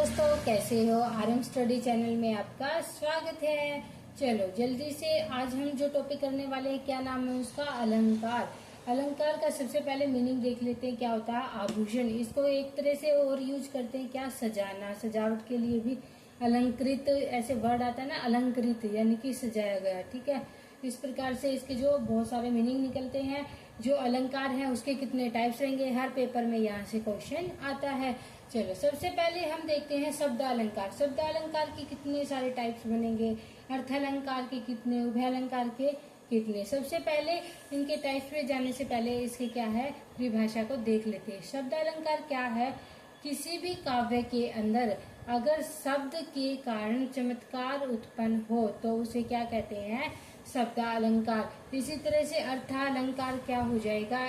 दोस्तों, कैसे हो। आरएम स्टडी चैनल में आपका स्वागत है। चलो जल्दी से आज हम जो टॉपिक करने वाले हैं, क्या नाम है उसका, अलंकार। अलंकार का सबसे पहले मीनिंग देख लेते हैं। क्या होता है आभूषण। इसको एक तरह से और यूज करते हैं, क्या, सजाना, सजावट के लिए भी अलंकृत ऐसे वर्ड आता है ना, अलंकृत यानी कि सजाया गया। ठीक है, इस प्रकार से इसके जो बहुत सारे मीनिंग निकलते हैं। जो अलंकार है उसके कितने टाइप्स रहेंगे, हर पेपर में यहाँ से क्वेश्चन आता है। चलो सबसे पहले हम देखते हैं शब्द अलंकार। शब्द अलंकार के कितने सारे टाइप्स बनेंगे, अर्थ अलंकार के कितने, उभय अलंकार के कितने। सबसे पहले इनके टाइप्स पे जाने से पहले इसके क्या है परिभाषा को देख लेते हैं। शब्द अलंकार क्या है, किसी भी काव्य के अंदर अगर शब्द के कारण चमत्कार उत्पन्न हो तो उसे क्या कहते हैं, शब्द अलंकार। इसी तरह से अर्थ अलंकार क्या हो जाएगा,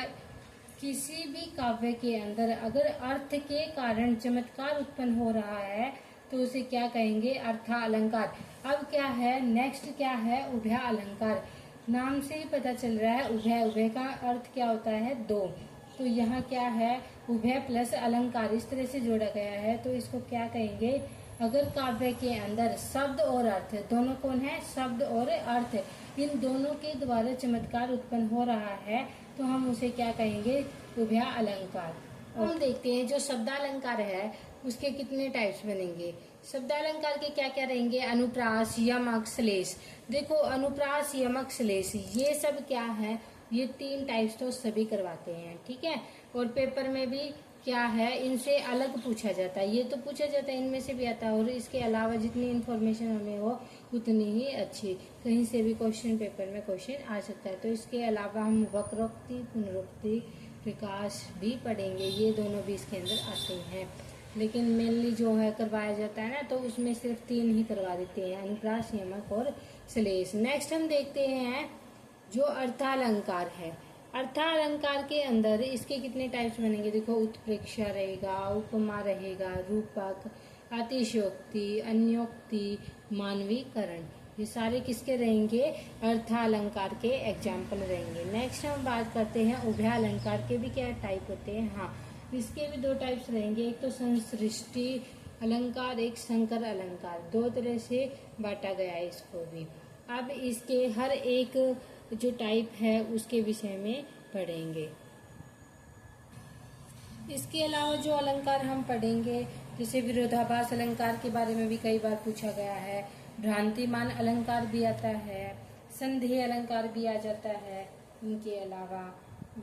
किसी भी काव्य के अंदर अगर अर्थ के कारण चमत्कार उत्पन्न हो रहा है तो उसे क्या कहेंगे, अर्थ अलंकार। अब क्या है नेक्स्ट, क्या है उभय अलंकार। नाम से ही पता चल रहा है उभय, उभय का अर्थ क्या होता है, दो। तो यहाँ क्या है उभय प्लस अलंकार इस तरह से जोड़ा गया है, तो इसको क्या कहेंगे, अगर काव्य के अंदर शब्द और अर्थ दोनों कौन है, शब्द और अर्थ, इन दोनों के द्वारा चमत्कार उत्पन्न हो रहा है तो हम उसे क्या कहेंगे, उभय अलंकार। हम देखते हैं जो शब्दालंकार है उसके कितने टाइप्स बनेंगे। शब्दालंकार के क्या क्या रहेंगे, अनुप्रास, यमक, श्लेष। देखो अनुप्रास, यमक, श्लेष ये सब क्या है, ये तीन टाइप्स तो सभी करवाते हैं। ठीक है, और पेपर में भी क्या है इनसे अलग पूछा जाता है, ये तो पूछा जाता है इनमें से भी आता है, और इसके अलावा जितनी इन्फॉर्मेशन हमें हो उतनी ही अच्छी, कहीं से भी क्वेश्चन पेपर में क्वेश्चन आ सकता है। तो इसके अलावा हम वक्रोक्ति, पुनरुक्ति, प्रकाश भी पढ़ेंगे, ये दोनों भी इसके अंदर आते हैं। लेकिन मेनली जो है करवाया जाता है ना, तो उसमें सिर्फ तीन ही करवा देते हैं, अनुप्रास, यमक और श्लेष। नेक्स्ट हम देखते हैं जो अर्थालंकार है। अर्थालंकार के अंदर इसके कितने टाइप्स बनेंगे, देखो उत्प्रेक्षा रहेगा, उपमा रहेगा, रूपक, अतिशयोक्ति, अन्योक्ति, मानवीकरण, ये सारे किसके रहेंगे, अर्थालंकार के एग्जाम्पल रहेंगे। नेक्स्ट हम बात करते हैं उभय अलंकार के भी क्या टाइप होते हैं। हाँ, इसके भी दो टाइप्स रहेंगे, एक तो संसृष्टि अलंकार, एक संकर अलंकार, दो तरह से बांटा गया है इसको भी। अब इसके हर एक जो टाइप है उसके विषय में पढ़ेंगे। इसके अलावा जो अलंकार हम पढ़ेंगे, जैसे विरोधाभास अलंकार के बारे में भी कई बार पूछा गया है, भ्रांतिमान अलंकार भी आता है, संदेह अलंकार भी आ जाता है। इनके अलावा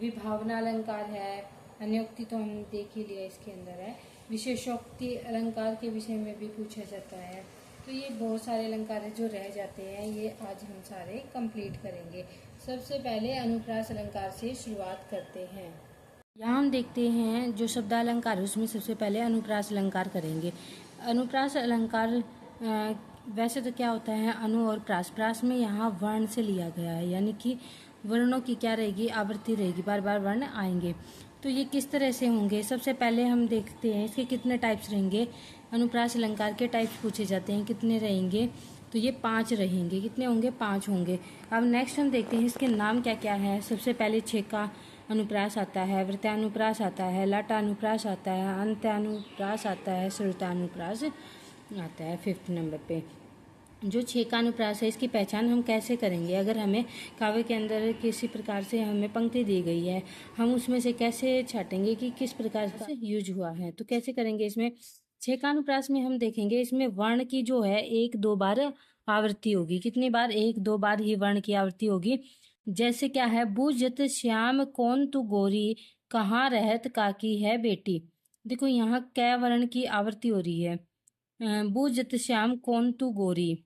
विभावना अलंकार है, अन्योक्ति तो हम देख ही लिया इसके अंदर है, विशेषोक्ति अलंकार के विषय में भी पूछा जाता है। तो ये बहुत सारे अलंकार है जो रह जाते हैं, ये आज हम सारे कंप्लीट करेंगे। सबसे पहले अनुप्रास अलंकार से शुरुआत करते हैं। यहाँ हम देखते हैं जो शब्दालंकार है उसमें सबसे पहले अनुप्रास अलंकार करेंगे। अनुप्रास अलंकार वैसे तो क्या होता है, अनु और प्रास, प्रास में यहाँ वर्ण से लिया गया है, यानी कि वर्णों की क्या रहेगी, आवृत्ति रहेगी, बार बार वर्ण आएंगे। तो ये किस तरह से होंगे, सबसे पहले हम देखते हैं इसके कितने टाइप्स रहेंगे। अनुप्रास अलंकार के टाइप्स पूछे जाते हैं, कितने रहेंगे, तो ये 5 रहेंगे। कितने होंगे, 5 होंगे। अब नेक्स्ट हम देखते हैं इसके नाम क्या क्या है। सबसे पहले छेका अनुप्रास आता है, वृत्तानुप्रास आता है, लाटानुप्रास आता है, अंत्यानुप्रास आता है, श्रुतानुप्रास आता है 5th नंबर पे। जो छेकानुप्रास है इसकी पहचान हम कैसे करेंगे, अगर हमें काव्य के अंदर किसी प्रकार से हमें पंक्ति दी गई है, हम उसमें से कैसे छाटेंगे कि किस प्रकार से यूज हुआ है, तो कैसे करेंगे। इसमें छेकानुप्रास में हम देखेंगे इसमें वर्ण की जो है 1-2 बार आवृत्ति होगी। कितनी बार, 1-2 बार ही वर्ण की आवृत्ति होगी। जैसे क्या है, बूझत श्याम कौन तू गोरी, कहाँ रहत काकी है बेटी। देखो यहाँ कै वर्ण की आवृत्ति हो रही है, बूझत श्याम कौन तू गोरी।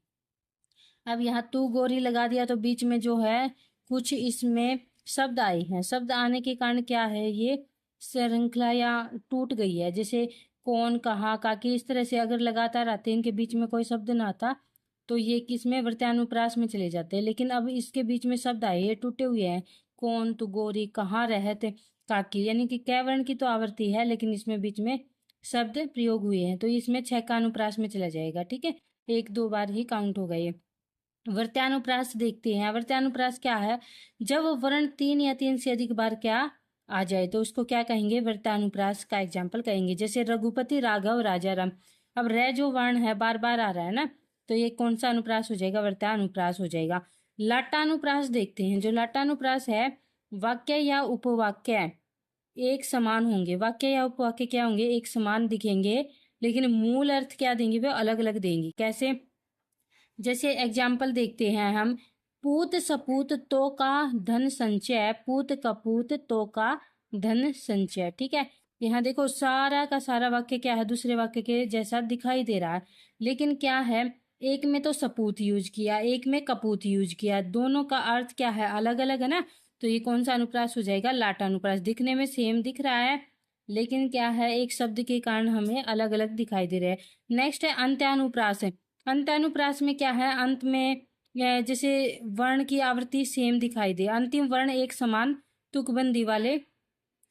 अब यहाँ तू गोरी लगा दिया तो बीच में जो है कुछ इसमें शब्द आए हैं, शब्द आने के कारण क्या है, ये श्रृंखला या टूट गई है। जैसे कौन, कहाँ, काकी, इस तरह से अगर लगातार आते इनके बीच में कोई शब्द ना आता तो ये किसमें, वृत्तानुप्रास में चले जाते हैं। लेकिन अब इसके बीच में शब्द आए, ये टूटे हुए हैं, कौन तू गोरी, कहाँ रहत काकी, यानी कि कै वर्ण की तो आवृत्ति है लेकिन इसमें बीच में शब्द प्रयोग हुए हैं, तो इसमें छेकानुप्रास में चला जाएगा। ठीक है, 1-2 बार ही काउंट होगा ये। वर्त्यानुप्रास देखते हैं। वर्त्यानुप्रास क्या है, जब वर्ण 3 या 3 से अधिक बार क्या आ जाए तो उसको क्या कहेंगे, वर्त्यानुप्रास का एग्जाम्पल कहेंगे। जैसे रघुपति, राघव, राजाराम। अब रे जो वर्ण है बार बार आ रहा है ना, तो ये कौन सा अनुप्रास हो जाएगा? वर्त्यानुप्रास हो जाएगा। लाटानुप्रास देखते हैं। जो लाटानुप्रास है, वाक्य या उपवाक्य एक समान होंगे। वाक्य या उपवाक्य क्या होंगे? एक समान दिखेंगे, लेकिन मूल अर्थ क्या देंगे? वे अलग अलग देंगे। कैसे? जैसे एग्जाम्पल देखते हैं हम। पूत सपूत तो का धन संचय, पूत कपूत तो का धन संचय। ठीक है, यहाँ देखो सारा का सारा वाक्य क्या है? दूसरे वाक्य के जैसा दिखाई दे रहा है, लेकिन क्या है, एक में तो सपूत यूज किया, एक में कपूत यूज किया, दोनों का अर्थ क्या है? अलग अलग है ना। तो ये कौन सा अनुप्रास हो जाएगा? लाटानुप्रास। दिखने में सेम दिख रहा है, लेकिन क्या है, एक शब्द के कारण हमें अलग अलग दिखाई दे रहे हैं। नेक्स्ट है अंत्यानुप्रास। अंत्यानुप्रास में क्या है? अंत में जैसे वर्ण की आवृत्ति सेम दिखाई दे, अंतिम वर्ण एक समान तुकबंदी वाले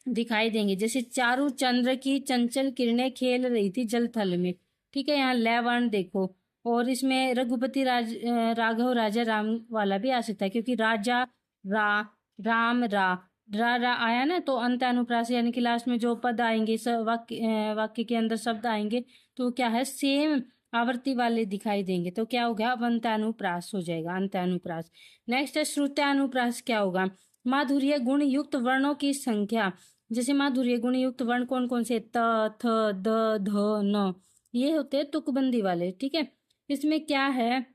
दिखाई देंगे। जैसे चारू चंद्र की चंचल किरणें खेल रही थी जल थल में। ठीक है, यहाँ लय वर्ण देखो। और इसमें रघुपति राघव राजा राम वाला भी आ सकता है, क्योंकि राजा रा, राम रा आया ना, तो अंत अनुप्रास यानी कि लास्ट में जो पद आएंगे, वाक्य के अंदर शब्द आएंगे, तो क्या है, सेम आवर्ती वाले दिखाई देंगे। तो क्या हो गया? अब अंत्यानुप्रास हो जाएगा, अंत्यानुप्रास। नेक्स्ट है श्रुत्यानुप्रास। क्या होगा? माधुर्य गुण युक्त वर्णों की संख्या। जैसे माधुर्य गुण युक्त वर्ण कौन कौन से? त, थ, द, ध, न, ये होते हैं तुकबंदी वाले। ठीक है, इसमें क्या है,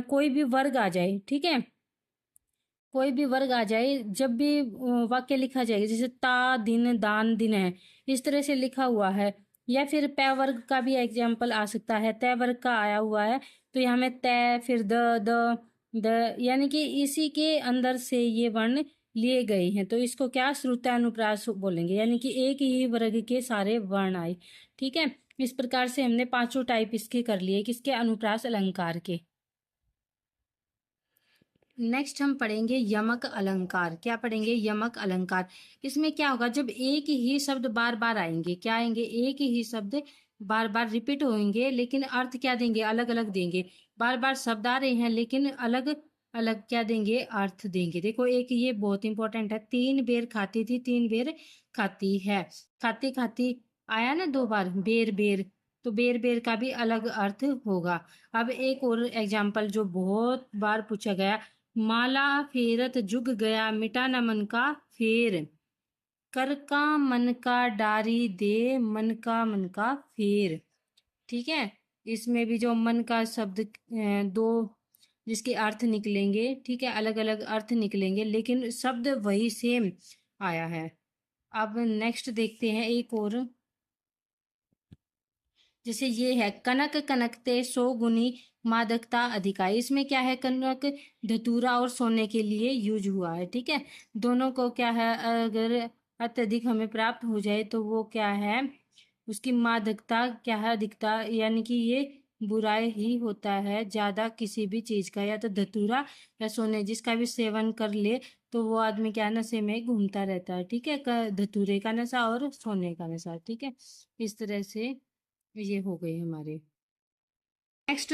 कोई भी वर्ग आ जाए, ठीक है, कोई भी वर्ग आ जाए, जब भी वाक्य लिखा जाएगा, जैसे ता दिन दान दिन है, इस तरह से लिखा हुआ है। या फिर पै वर्ग का भी एग्जाम्पल आ सकता है, तय वर्ग का आया हुआ है, तो यहाँ में तय, फिर द यानी कि इसी के अंदर से ये वर्ण लिए गए हैं, तो इसको क्या? श्रुत्यानुप्रास बोलेंगे, यानी कि एक ही वर्ग के सारे वर्ण आए। ठीक है, इस प्रकार से हमने पांचों टाइप इसके कर लिए, किसके? अनुप्रास अलंकार के। नेक्स्ट हम पढ़ेंगे यमक अलंकार। क्या पढ़ेंगे? यमक अलंकार। इसमें क्या होगा? जब एक ही शब्द बार बार आएंगे, क्या आएंगे? एक ही शब्द बार बार रिपीट होंगे, लेकिन अर्थ क्या देंगे? अलग अलग देंगे। बार बार शब्द आ रहे हैं, लेकिन अलग अलग क्या देंगे? अर्थ देंगे। देखो, एक ये बहुत इंपॉर्टेंट है, 3 बेर खाती थी, 3 बेर खाती है। खाती खाती आया ना 2 बार, बेर बेर, तो बेर बेर का भी अलग अर्थ होगा। अब एक और एग्जाम्पल जो बहुत बार पूछा गया, माला फेरत जुग गया, मिटा न मन का फेर, कर का मन का डारी दे, मन का फेर। ठीक है, इसमें भी जो मन का शब्द दो जिसके अर्थ निकलेंगे, ठीक है, अलग अलग अर्थ निकलेंगे, लेकिन शब्द वही सेम आया है। अब नेक्स्ट देखते हैं एक और, जैसे ये है कनक कनकते सो गुनी मादकता अधिकाई। इसमें क्या है? कनक धतूरा और सोने के लिए यूज हुआ है। ठीक है, दोनों को क्या है, अगर अत्यधिक हमें प्राप्त हो जाए तो वो क्या है, उसकी मादकता क्या है? अधिकता, यानी कि ये बुराई ही होता है ज्यादा किसी भी चीज का, या तो धतूरा या सोने, जिसका भी सेवन कर ले तो वो आदमी क्या, नशे में घूमता रहता है। ठीक है, धतूरे का नशा और सोने का नशा। ठीक है, इस तरह से ये हो गए हमारे। नेक्स्ट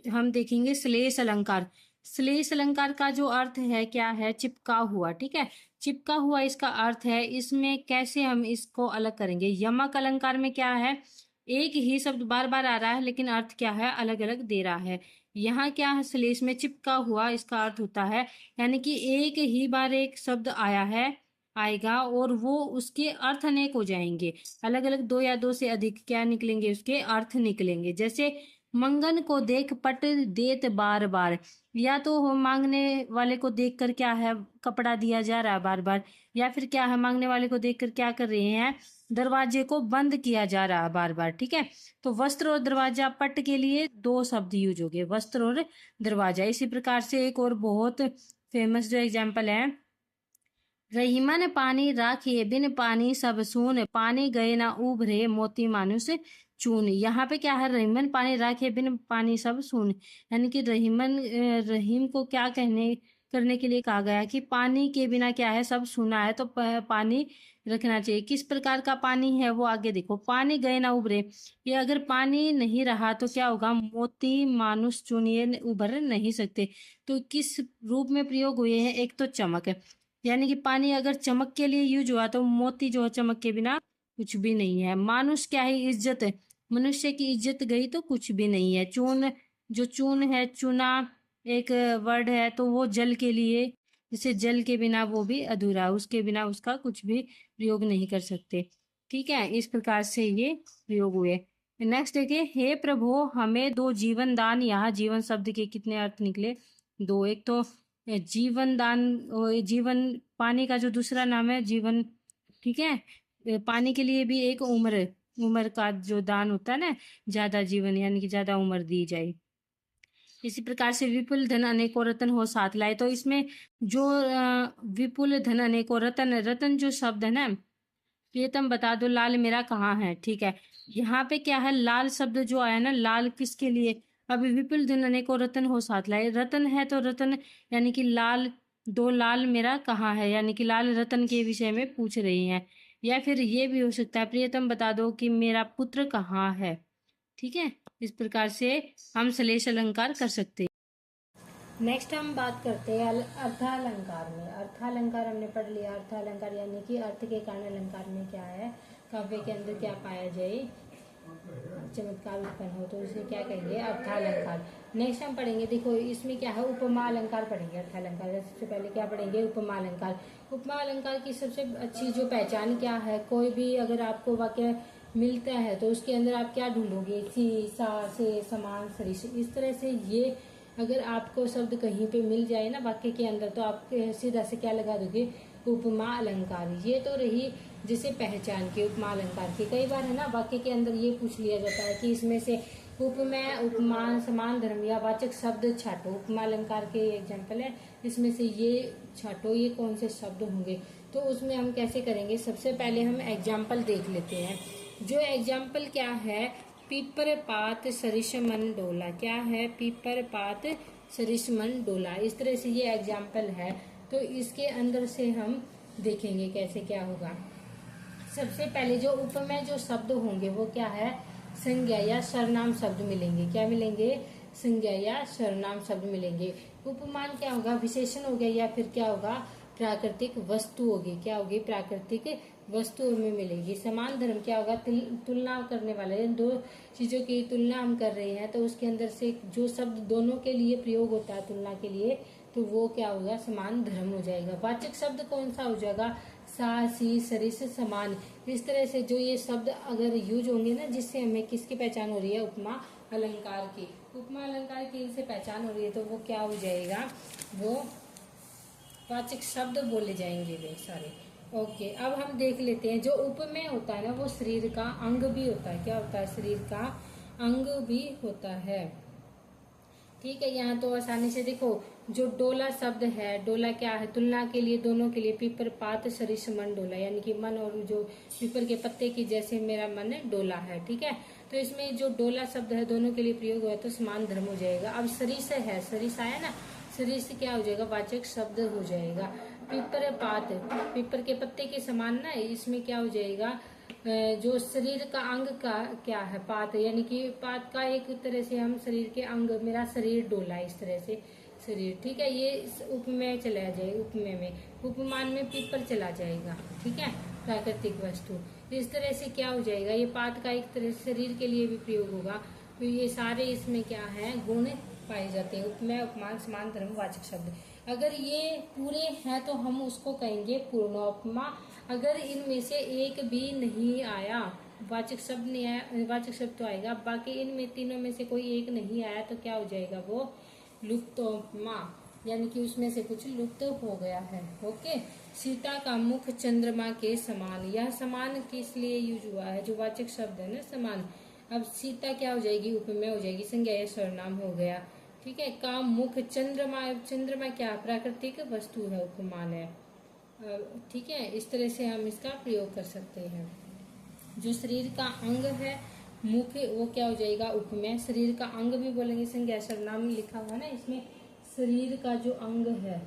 हम देखेंगे श्लेष अलंकार। श्लेष अलंकार का जो अर्थ है क्या है? चिपका हुआ। ठीक है, चिपका हुआ इसका अर्थ है। इसमें कैसे हम इसको अलग करेंगे? यमक अलंकार में क्या है, एक ही शब्द बार बार आ रहा है, लेकिन अर्थ क्या है? अलग अलग दे रहा है। यहाँ क्या है? श्लेष में चिपका हुआ इसका अर्थ होता है, यानी कि एक ही बार एक शब्द आया है, आएगा, और वो उसके अर्थ अनेक हो जाएंगे, अलग अलग, 2 या 2 से अधिक क्या निकलेंगे? उसके अर्थ निकलेंगे। जैसे मंगन को देख पट देत बार बार, या तो हो मांगने वाले को देखकर क्या है, कपड़ा दिया जा रहा है बार बार, या फिर क्या है, मांगने वाले को देखकर क्या कर रहे हैं, दरवाजे को बंद किया जा रहा है बार बार। ठीक है, तो वस्त्र और दरवाजा, पट के लिए 2 शब्द यूज हो गए, वस्त्र और दरवाजा। इसी प्रकार से एक और बहुत फेमस जो एग्जाम्पल है, रहीमन पानी राखिए बिन पानी सब सून, पानी गए ना उभरे मोती मानुष चून। यहाँ पे क्या है? रहीमन पानी राखिए बिन पानी सब सून, यानी कि रहीम को क्या करने के लिए कहा गया कि पानी के बिना क्या है, सब सूना है, तो पानी रखना चाहिए। किस प्रकार का पानी है वो आगे देखो, पानी गए ना उभरे, ये अगर पानी नहीं रहा तो क्या होगा? मोती मानुष चून, ये उभर नहीं सकते। तो किस रूप में प्रयोग हुए हैं? एक तो चमक है, यानी कि पानी अगर चमक के लिए यूज हुआ तो मोती जो है चमक के बिना कुछ भी नहीं है। मानुष क्या है? इज्जत है, मनुष्य की इज्जत गई तो कुछ भी नहीं है। चून, जो चून है, चुना एक वर्ड है, तो वो जल के लिए, जैसे जल के बिना वो भी अधूरा, उसके बिना उसका कुछ भी प्रयोग नहीं कर सकते। ठीक है, इस प्रकार से ये प्रयोग हुए। नेक्स्ट देखिए, हे प्रभु हमें दो जीवन दान। यहाँ जीवन शब्द के कितने अर्थ निकले? दो। एक तो जीवन दान, जीवन पानी का जो दूसरा नाम है जीवन। ठीक है, पानी के लिए भी एक उम्र, उम्र का जो दान होता है ना, ज्यादा जीवन यानी कि ज्यादा उम्र दी जाए। इसी प्रकार से विपुल धन अनेकों रतन हो साथ लाए। तो इसमें जो विपुल धन अनेकों रतन, रतन जो शब्द है ना, प्रियतम बता दो लाल मेरा कहाँ है। ठीक है, यहाँ पे क्या है, लाल शब्द जो आया ना, लाल किसके लिए? अभी विपुल धन अनेकों रतन हो साथ लाए, रतन है तो रतन यानी कि लाल, दो लाल मेरा कहाँ है, यानी कि लाल रतन के विषय में पूछ रही हैं। या फिर ये भी हो सकता है, प्रियतम बता दो कि मेरा पुत्र कहाँ है। ठीक है, इस प्रकार से हम श्लेष अलंकार कर सकते हैं। नेक्स्ट हम बात करते हैं अर्थालंकार में। अर्थालंकार हमने पढ़ लिया। अर्थालंकार यानी कि अर्थ के कारण अलंकार में क्या है, काव्य के अंदर क्या पाया जाए, चमत्कार उत्पन्न हो, तो इसे क्या कहेंगे, अर्थालंकार। नेक्स्ट हम पढ़ेंगे, देखो इसमें क्या है, उपमा अलंकार पढ़ेंगे। अर्थालंकार सबसे पहले क्या पढ़ेंगे, उपमा अलंकार। उपमा अलंकार की सबसे अच्छी जो पहचान क्या है, कोई भी अगर आपको वाक्य मिलता है तो उसके अंदर आप क्या ढूंढोगे, सी, सा, से, समान, सरिस, इस तरह से ये अगर आपको शब्द कहीं पे मिल जाए ना वाक्य के अंदर, तो आप सीधा से क्या लगा दोगे, उपमा अलंकार। ये तो रही जिसे पहचान की उपमा अलंकार की। कई बार है ना वाक्य के अंदर ये पूछ लिया जाता है कि इसमें से उपमेय, उपमान, समान, धर्म या वाचक शब्द छाटो। उपमा अलंकार के एग्जाम्पल है, इसमें से ये छाटो, ये कौन से शब्द होंगे। तो उसमें हम कैसे करेंगे, सबसे पहले हम एग्जाम्पल देख लेते हैं। जो एग्जाम्पल क्या है, पीपर पात सरिस मन डोला। क्या है, पीपर पात सरिस मन डोला, इस तरह से ये एग्जाम्पल है। तो इसके अंदर से हम देखेंगे कैसे क्या होगा। सबसे पहले जो उपमेय जो शब्द होंगे वो क्या है, संज्ञा या सर्वनाम शब्द मिलेंगे। क्या मिलेंगे, संज्ञा या सर्वनाम शब्द मिलेंगे। उपमान क्या होगा, विशेषण हो गया, या फिर क्या होगा, प्राकृतिक वस्तु होगी। क्या होगी, प्राकृतिक वस्तु में मिलेगी। समान धर्म क्या होगा, तुलना करने वाले, दो चीजों की तुलना हम कर रहे हैं, तो उसके अंदर से जो शब्द दोनों के लिए प्रयोग होता है तुलना के लिए, तो वो क्या होगा, समान धर्म हो जाएगा। वाचक शब्द कौन सा हो जाएगा, सा, सी, सरिस, समान। इस तरह से जो ये शब्द अगर यूज होंगे ना, जिससे हमें किसकी पहचान हो रही है, उपमा अलंकार की। उपमा अलंकार की इनसे पहचान हो रही है, तो वो क्या हो जाएगा, वो वाचक शब्द बोले जाएंगे वे सारे। ओके, अब हम देख लेते हैं, जो उपमेय होता है ना, वो शरीर का अंग भी होता है। क्या होता है, शरीर का अंग भी होता है। ठीक है, यहाँ तो आसानी से देखो, जो डोला शब्द है, डोला क्या है, तुलना के लिए, दोनों के लिए, पीपर पात सरिस मन डोला, यानी कि मन और जो पीपर के पत्ते की जैसे मेरा मन डोला है। ठीक है, तो इसमें जो डोला शब्द है दोनों के लिए प्रयोग हुआ तो समान धर्म हो जाएगा। अब सरिस है, सरिस आया ना, सरिस क्या हो जाएगा, वाचक शब्द हो जाएगा। पीपर पात, पीपर के पत्ते के समान ना, इसमें क्या हो जाएगा, जो शरीर का अंग का क्या है, पात, यानी कि पात का एक तरह से हम शरीर के अंग, मेरा शरीर डोला, इस तरह से शरीर। ठीक है, ये उपमेय चला जाएगा, उपमेय में। उपमान में पीपर चला जाएगा। ठीक है, प्राकृतिक वस्तु। इस तरह से क्या हो जाएगा, ये पात का एक तरह से शरीर के लिए भी प्रयोग होगा। तो ये सारे इसमें क्या है, गुण पाए जाते हैं। उपमेय, उपमान, समान, धर्म, वाचक शब्द। अगर ये पूरे हैं तो हम उसको कहेंगे पूर्णोपमा। अगर इनमें से एक भी नहीं आया, वाचक शब्द नहीं आया, वाचक शब्द तो आएगा, बाकी इनमें तीनों में से कोई एक नहीं आया, तो क्या हो जाएगा, वो लुप्तोपमा, यानी कि उसमें से कुछ लुप्त हो गया है। ओके, सीता का मुख चंद्रमा के समान, यह समान किस लिए यूज हुआ है, जो वाचक शब्द है ना, समान। अब सीता क्या हो जाएगी, उपमेय हो जाएगी, संज्ञा या सर्वनाम हो गया। ठीक है, का मुख चंद्रमा, चंद्रमा क्या प्राकृतिक वस्तु है, उपमान है। ठीक है, इस तरह से हम इसका प्रयोग कर सकते हैं। जो शरीर का अंग है, मुख, वो क्या हो जाएगा, उपमेय। शरीर का अंग भी बोलेंगे, संज्ञा सर्वनाम लिखा हुआ ना इसमें, शरीर का जो अंग है,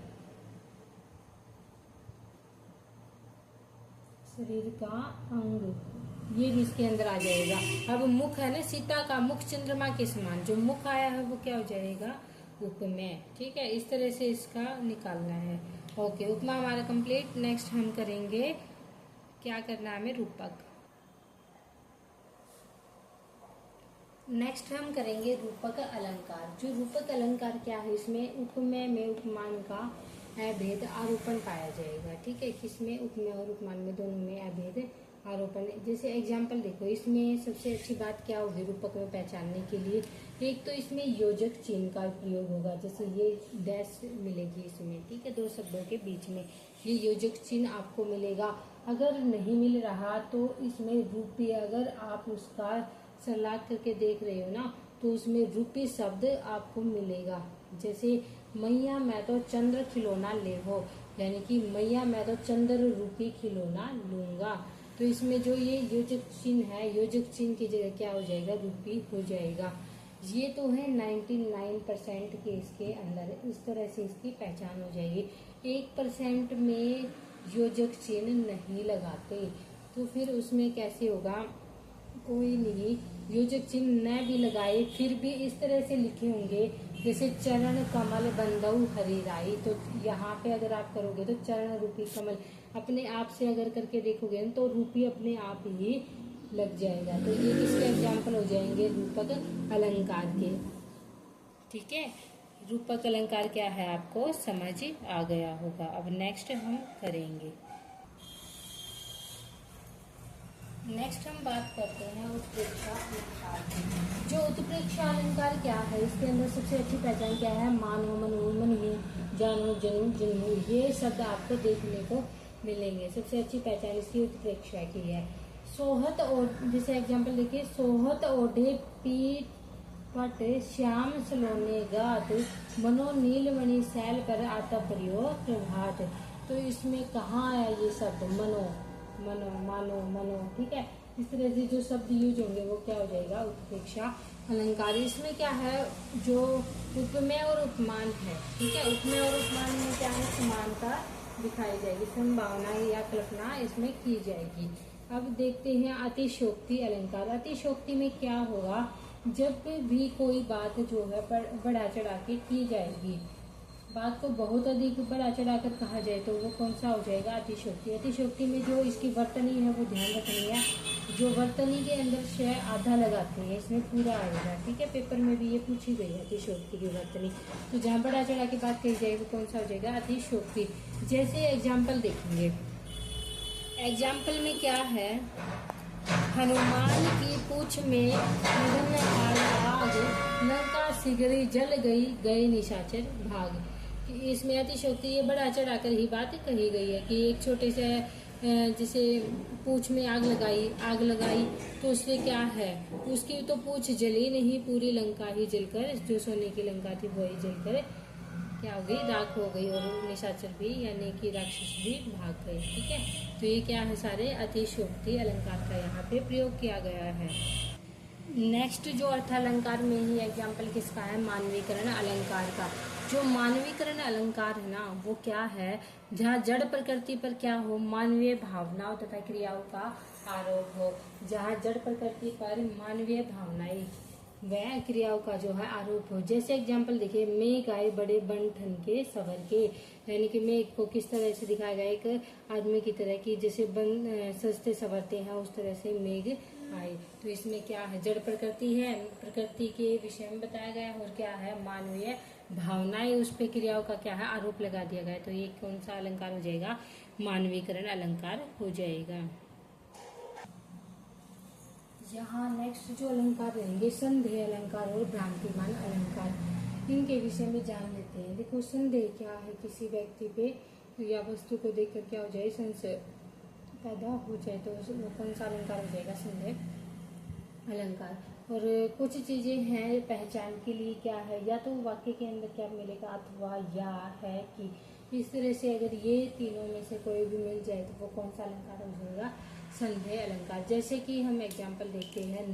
शरीर का अंग, ये भी इसके अंदर आ जाएगा। अब मुख है ना, सीता का मुख चंद्रमा के समान, जो मुख आया है वो क्या हो जाएगा, उपमेय। ठीक है, इस तरह से इसका निकालना है। ओके, उपमा हमारा कंप्लीट। नेक्स्ट हम करेंगे, क्या करना है हमें, रूपक। नेक्स्ट हम करेंगे रूपक अलंकार। जो रूपक अलंकार क्या है, इसमें उपमेय में उपमान का अभेद आरोपण पाया जाएगा। ठीक है, किसमें? उपमेय और उपमान में, दोनों में अभेद आरोपण। जैसे एग्जाम्पल देखो, इसमें सबसे अच्छी बात क्या होगी रूपक में पहचानने के लिए? एक तो इसमें योजक चिन्ह का प्रयोग होगा, जैसे ये डैश मिलेगी इसमें। ठीक है, दो शब्दों के बीच में ये योजक चिन्ह आपको मिलेगा। अगर नहीं मिल रहा तो इसमें रूपी, अगर आप उसका सलाह करके देख रहे हो ना, तो उसमें रूपी शब्द आपको मिलेगा। जैसे मैया मैं तो चंद्र खिलौना ले हो, यानी कि मैया मैं तो चंद्र रूपी खिलौना लूंगा। तो इसमें जो ये योजक चिन्ह है, योजक चिन्ह की जगह क्या हो जाएगा? रूपी हो जाएगा। ये तो है 99% के इसके अंदर, इस तरह से इसकी पहचान हो जाएगी। 1% में योजक चिन्ह नहीं लगाते, तो फिर उसमें कैसे होगा? कोई नहीं, योजक चिन्ह न भी लगाए फिर भी इस तरह से लिखे होंगे, जैसे चरण कमल बंदऊ हरि राई। तो यहाँ पे अगर आप करोगे तो चरण रूपी कमल अपने आप से अगर करके देखोगे तो रूपी अपने आप ही लग जाएगा। तो ये किसके एग्जाम्पल हो जाएंगे? रूपक अलंकार के। ठीक है, रूपक अलंकार क्या है आपको समझ आ गया होगा। अब नेक्स्ट हम करेंगे, नेक्स्ट हम बात करते हैं उत्प्रेक्षा अलंकार की। जो उत्प्रेक्षा अलंकार क्या है, इसके अंदर सबसे अच्छी पहचान क्या है? मानो, मनो, मनहु, जानो, जनु, जिन्हु, ये शब्द आपको देखने को मिलेंगे। सबसे अच्छी पहचान इसकी उत्प्रेक्षा की है। सोहत और, जैसे एग्जाम्पल देखिए, सोहत ओढ़े पीठ पट श्याम सलोने गात, मनो नीलमणि सैल पर आता प्रयोग प्रभात। तो इसमें कहाँ आया ये शब्द? मनो, मनो, मानो, मनो। ठीक है, इस तरह से जो शब्द यूज होंगे वो क्या हो जाएगा? उत्प्रेक्षा अलंकार। इसमें क्या है? जो उपमेय और उपमान है, ठीक है, उपमेय और उपमान में क्या है? समानता दिखाई जाएगी, संभावना या कल्पना इसमें की जाएगी। अब देखते हैं अतिशोक्ति अलंकार। अतिशोक्ति में क्या होगा? जब भी कोई बात जो है बढ़ा चढ़ा के की जाएगी, बात को बहुत अधिक बढ़ा चढ़ाकर कहा जाए, तो वो कौन सा हो जाएगा? अतिशोक्ति। अतिशोक्ति में जो इसकी वर्तनी है वो ध्यान रखनी है। जो वर्तनी के अंदर शय आधा लगाते हैं, इसमें पूरा आएगा। ठीक है, पेपर में भी ये पूछी गई है अतिशोक्ति की वर्तनी। तो जहाँ बढ़ा चढ़ा के बात कही जाए वो कौन सा हो जाएगा? अतिशोक्ति। जैसे एग्जाम्पल देखेंगे, एग्जाम्पल में क्या है? हनुमान की पूछ में निधन आग, लंका सिगरी जल गई, गए निशाचर भाग। इसमें अतिशोक्ति, ये बढ़ा चढ़ाकर ही बात कही गई है कि एक छोटे से जैसे पूछ में आग लगाई तो उससे क्या है? उसकी तो पूछ जली नहीं, पूरी लंका ही जलकर, जो सोने की लंका थी वो ही जलकर क्या हो गई? राख हो गई, और निशाचर भी यानी कि राक्षस भी भाग गए। ठीक है, तो ये क्या है? सारे अतिशोक्ति अलंकार का यहाँ पे प्रयोग किया गया है। नेक्स्ट जो अर्थालंकार में ही एग्जाम्पल किसका है? मानवीकरण अलंकार का। जो मानवीकरण अलंकार है ना, वो क्या है? जहाँ जड़ प्रकृति पर क्या हो? मानवीय भावनाओं तथा क्रियाओं का आरोप हो। जहाँ जड़ प्रकृति पर मानवीय भावनाएं वह क्रियाओं का जो है आरोप हो। जैसे एग्जाम्पल देखिए, मेघ आए बड़े बन ठन के सवर के, यानी कि मेघ को किस तरह से दिखाया गया? एक आदमी की तरह की, जैसे बन सजते संवरते हैं उस तरह से मेघ आए। तो इसमें क्या है? जड़ प्रकृति है, प्रकृति के विषय में बताया गया, और क्या है? मानवीय भावनाएं, उस पे क्रियाओं का क्या है? आरोप लगा दिया गया। तो ये कौन सा अलंकार हो जाएगा? मानवीकरण अलंकार हो जाएगा। यहाँ नेक्स्ट जो अलंकार रहेंगे, संदेह अलंकार और भ्रांतिमान अलंकार। इनके विषय में जान लेते हैं। देखो, संदेह क्या है? किसी व्यक्ति पे या वस्तु को देखकर क्या हो जाए? संशय पैदा हो जाए, तो वो कौन सा अलंकार हो जाएगा? संदेह अलंकार। और कुछ चीजें हैं पहचान के लिए, क्या है? या तो वाक्य के अंदर क्या मिलेगा? अथवा, या, है, कि। इस तरह से अगर ये तीनों में से कोई भी मिल जाए तो वो कौन सा अलंकार हो जाएगा? संदेह अलंकार। जैसे कि हम एग्जाम्पल देखते हैं,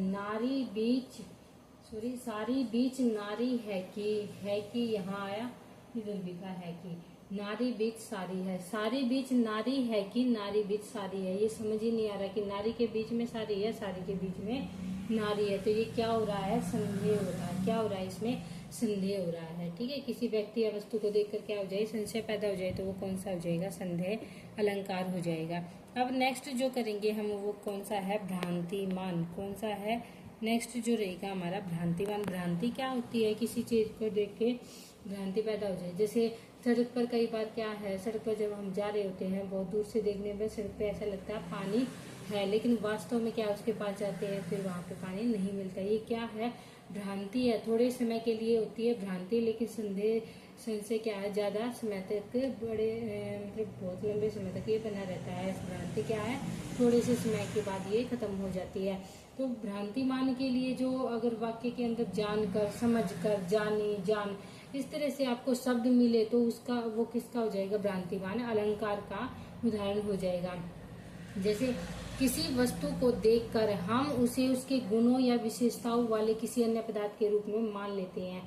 सारी बीच नारी है कि यहाँ आया, इधर लिखा है कि नारी बीच सारी है, सारी बीच नारी है कि नारी बीच सारी है। ये समझ ही नहीं आ रहा कि नारी के बीच में सारी है, सारी के बीच में नारी है। तो ये क्या हो रहा है? संदेह हो रहा है। क्या हो रहा है? इसमें संदेह हो रहा है। ठीक है, किसी व्यक्ति या वस्तु को देखकर क्या हो जाए? संशय पैदा हो जाए, तो वो कौन सा हो जाएगा? संदेह अलंकार हो जाएगा। अब नेक्स्ट जो करेंगे हम, वो कौन सा है? भ्रांतिमान। कौन सा है? नेक्स्ट जो रहेगा हमारा भ्रांतिवान। भ्रांति क्या होती है? किसी चीज को देख के भ्रांति पैदा हो जाए। जैसे सड़क पर कई बार क्या है, सड़क पर जब हम जा रहे होते हैं, बहुत दूर से देखने में सड़क पे ऐसा लगता है पानी है, लेकिन वास्तव में क्या उसके पास जाते हैं फिर वहां पे पानी नहीं मिलता। ये क्या है? भ्रांति है। थोड़े समय के लिए होती है भ्रांति, लेकिन संशय क्या है, ज्यादा समय तक, बड़े मतलब बहुत लंबे समय तक ये बना रहता है। भ्रांति क्या है? थोड़े से समय के बाद ये खत्म हो जाती है। तो भ्रांतिमान के लिए जो अगर वाक्य के अंदर जानकर, समझकर, जानी, जान, इस तरह से आपको शब्द मिले तो उसका वो किसका हो जाएगा? भ्रांतिमान अलंकार का उदाहरण हो जाएगा। जैसे किसी वस्तु को देखकर हम उसे उसके गुणों या विशेषताओं वाले किसी अन्य पदार्थ के रूप में मान लेते हैं।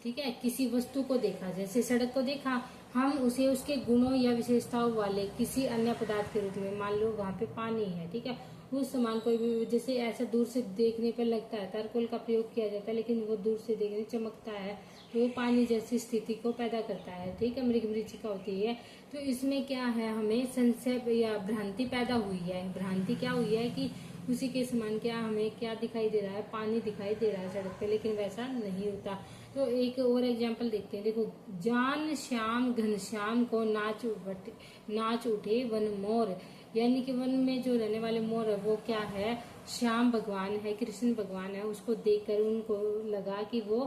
ठीक है, किसी वस्तु को देखा, जैसे सड़क को देखा, हम उसे उसके गुणों या विशेषताओं वाले किसी अन्य पदार्थ के रूप में, मान लो वहां पे पानी है, ठीक है, उस समान कोई भी, जैसे ऐसा दूर से देखने पर लगता है, तारकोल का प्रयोग किया जाता है, लेकिन वो दूर से देखने चमकता है तो वो पानी जैसी स्थिति को पैदा करता है। ठीक है, मृग मरीचिका होती है। तो इसमें क्या है, हमें संशय या भ्रांति पैदा हुई है। भ्रांति क्या हुई है कि उसी के समान क्या हमें क्या दिखाई दे रहा है, पानी दिखाई दे रहा है सड़क पे, लेकिन वैसा नहीं होता। तो एक और एग्जांपल देखते हैं। देखो, जान श्याम घनश्याम को नाच उठे वन मोर, यानी कि वन में जो रहने वाले मोर है वो क्या है? श्याम भगवान है, कृष्ण भगवान है। उसको देखकर उनको लगा कि वो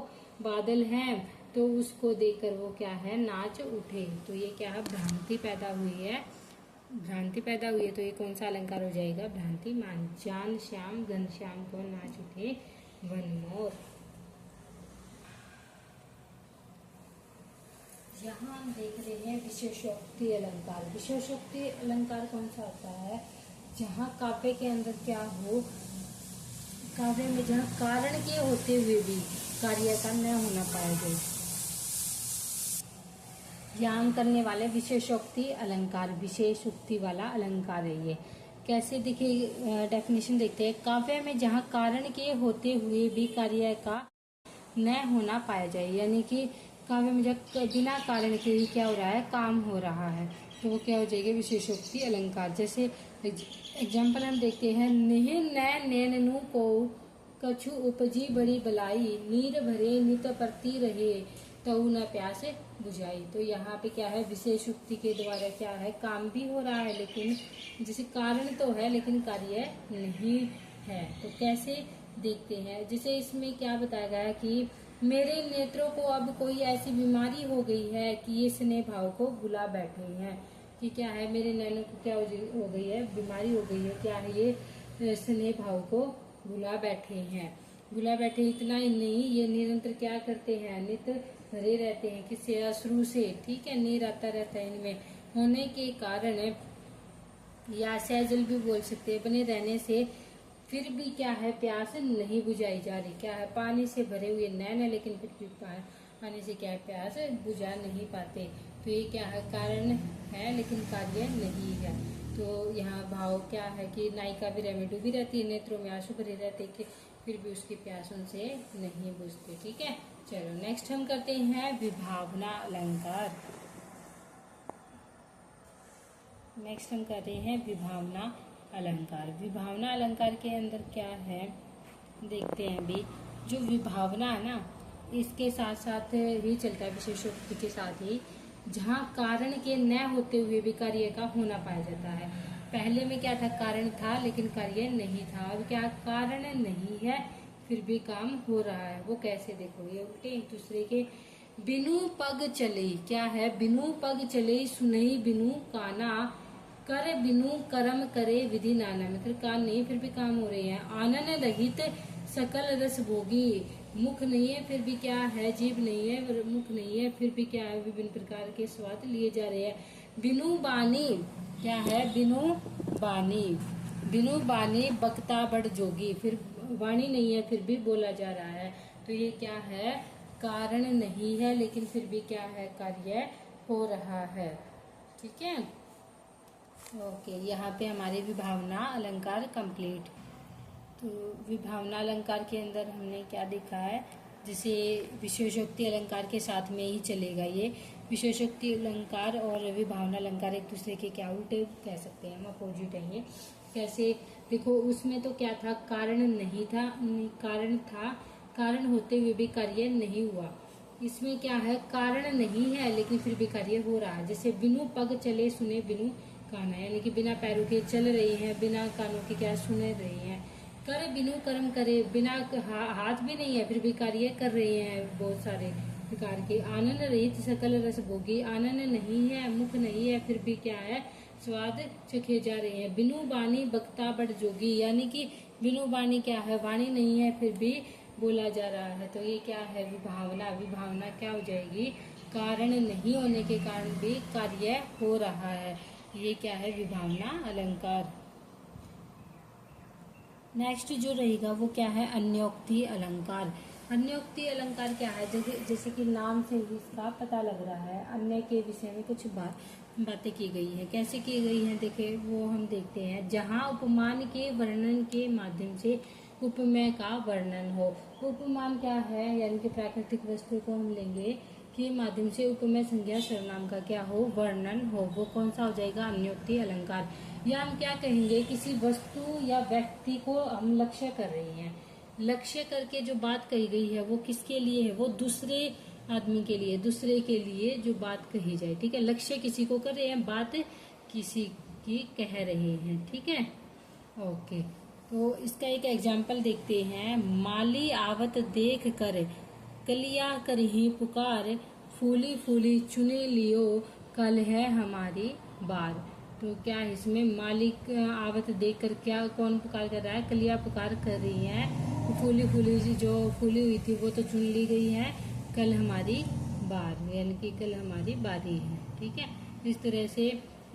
बादल हैं, तो उसको देखकर वो क्या है? नाच उठे। तो ये क्या है? भ्रांति पैदा हुई है। भ्रांति पैदा हुई है, तो ये कौन सा अलंकार हो जाएगा? भ्रांतिमान। जान श्याम घनश्याम को नाच उठे वन मोर। यहाँ हम देख रहे हैं विशेषोक्ति अलंकार। विशेषोक्ति अलंकार कौन सा होता है? जहाँ काव्य के अंदर क्या हो, काव्य में जहाँ कारण के होते हुए भी कार्य का न होना पाया जाए, ज्ञान करने वाले विशेषोक्ति अलंकार, विशेष उक्ति वाला अलंकार है ये। कैसे देखिए, डेफिनेशन देखते हैं। काव्य में जहाँ कारण के होते हुए भी कार्य का न होना पाया जाए, यानी कि काव्य में जब बिना कारण के ही क्या हो रहा है? काम हो रहा है, तो वो क्या हो जाएगा? विशेषोक्ति अलंकार। जैसे एग्जाम्पल हम देखते हैं। निह नैन नैननु को कछु उपजी बड़ी बलाई, नीर भरे नित परती रहे, तऊ न प्यास बुझाई। तो यहाँ पे क्या है? विशेष उक्ति के द्वारा क्या है? काम भी हो रहा है, लेकिन जैसे कारण तो है लेकिन कार्य नहीं है। तो कैसे देखते हैं। जैसे इसमें क्या बताया गया है कि मेरे नेत्रों को अब कोई ऐसी बीमारी हो गई है कि ये स्नेह भाव को भुला बैठे हैं। कि क्या है? मेरे नैनों को क्या हो गई है? बीमारी हो गई है। क्या है? ये स्नेह भाव को भुला बैठे हैं। भुला बैठे, इतना ही नहीं, ये निरंतर क्या करते हैं? नित्य भरे रहते हैं किससे? अश्रु से। ठीक है, नीर आता रहता है इनमें होने के कारण, या सहजल भी बोल सकते हैं, बने रहने से फिर भी क्या है? प्यास नहीं बुझाई जा रही। क्या है? पानी से भरे हुए नैन है, लेकिन फिर भी पानी से क्या है? प्यास बुझा नहीं पाते। तो ये क्या है? कारण है लेकिन कार्य नहीं है। तो यहाँ भाव क्या है कि नायिका भी में डूबी रहती है, नेत्रों में आंसू भरे रहते कि फिर भी उसकी प्यास उनसे नहीं बुझती। ठीक है, चलो नेक्स्ट हम करते हैं विभावना अलंकार। नेक्स्ट हम कर रहे हैं विभावना अलंकार। विभावना अलंकार के अंदर क्या है देखते हैं। अभी जो विभावना है ना, इसके साथ साथ ही चलता है, विशेषोक्ति के साथ ही, जहाँ कारण के न होते हुए भी कार्य का होना पाया जाता है। पहले में क्या था? कारण था लेकिन कार्य नहीं था। अब क्या? कारण नहीं है फिर भी काम हो रहा है। वो कैसे? देखो, ये उल्टे एक दूसरे के। बिनु पग चले, क्या है? बिनु पग चले सुनई बिनु काना, कर बिनु कर्म करे विधि नाना। मतलब कान नहीं फिर भी काम हो रहे हैं। आनन रहित सकल रस भोगी, मुख नहीं है फिर भी क्या है? जीभ नहीं है, मुख नहीं है फिर भी क्या है? विभिन्न प्रकार के स्वाद लिए जा रहे हैं। बिनु बानी, क्या है? बिनु बानी, बिनु बानी बक्ता बड़ जोगी, फिर वाणी नहीं है फिर भी बोला जा रहा है। तो ये क्या है? कारण नहीं है लेकिन फिर भी क्या है? कार्य हो रहा है। ठीक है, ओके। यहाँ पे हमारी विभावना अलंकार कंप्लीट। तो विभावना अलंकार के अंदर हमने क्या देखा है? जैसे विशेषोक्ति अलंकार के साथ में ही चलेगा ये। विशेषोक्ति अलंकार और विभावना अलंकार एक दूसरे के क्या उल्टे कह सकते हैं, हम अपोजिट है ये। कैसे? देखो उसमें तो क्या था, कारण नहीं था, कारण था, कारण होते हुए भी कार्य नहीं हुआ। इसमें क्या है, कारण नहीं है लेकिन फिर भी कार्य हो रहा है। जैसे बिनु पग चले सुने बिनु कान, यानी कि बिना पैरों के चल रही हैं, बिना कानों के क्या सुन रही हैं। कर बिनु कर्म करे, बिना हाथ भी नहीं है फिर भी कार्य कर रहे हैं बहुत सारे प्रकार के। आनंद रहित सकल रस भोगी, आनंद नहीं है, मुख नहीं है, फिर भी क्या है, स्वाद चखे जा रहे हैं। बिनु बानी बक्ता बड़ जोगी, यानी कि बिनु बानी क्या है, वाणी नहीं है फिर भी बोला जा रहा है। तो ये क्या है, विभावना। विभावना क्या हो जाएगी, कारण नहीं होने के कारण भी कार्य हो रहा है। ये क्या है, विभावना अलंकार। नेक्स्ट जो रहेगा वो क्या है, अन्योक्ति अलंकार। अन्योक्ति अलंकार क्या है, जैसे कि नाम से ही इसका पता लग रहा है, अन्य के विषय में कुछ बातें की गई है। कैसे की गई है, देखे वो हम देखते हैं। जहाँ उपमान के वर्णन के माध्यम से उपमेय का वर्णन हो। उपमान क्या है, यानी कि प्राकृतिक वस्तु को हम लेंगे के माध्यम से उपमेय संज्ञा सर्वनाम का क्या हो, वर्णन हो, वो कौन सा हो जाएगा, अन्योक्ति अलंकार। या हम क्या कहेंगे, किसी वस्तु या व्यक्ति को हम लक्ष्य कर रहे हैं, लक्ष्य करके जो बात कही गई है वो किसके लिए है, वो दूसरे आदमी के लिए, दूसरे के लिए जो बात कही जाए, ठीक है। लक्ष्य किसी को कर रहे हैं, बात किसी की कह रहे हैं, ठीक है। ओके, तो इसका एक एग्जाम्पल देखते हैं। माली आवत देख कर कलिया करही पुकार, फूली फूली चुने लियो कल है हमारी बार। तो क्या है इसमें, मालिक आवत देख कर क्या कौन पुकार कर रहा है, कलिया पुकार कर रही है। फूली फूली जो फूली हुई थी वो तो चुन ली गई है, कल हमारी बार, यानी कि कल हमारी बारी है, ठीक है। इस तरह से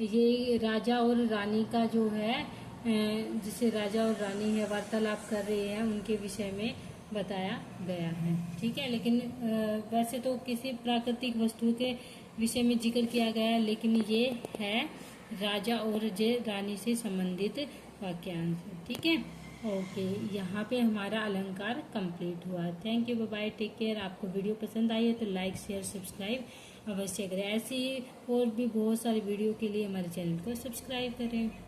ये राजा और रानी का जो है, जिसे राजा और रानी है वार्तालाप कर रहे हैं, उनके विषय में बताया गया है, ठीक है। लेकिन वैसे तो किसी प्राकृतिक वस्तु के विषय में जिक्र किया गया है, लेकिन ये है राजा और रानी से संबंधित वाक्यांश, ठीक है। ओके, यहाँ पे हमारा अलंकार कंप्लीट हुआ। Thank you, bye bye, take care. आपको वीडियो पसंद आई है तो लाइक शेयर सब्सक्राइब अवश्य करें। ऐसी और भी बहुत सारी वीडियो के लिए हमारे चैनल को सब्सक्राइब करें।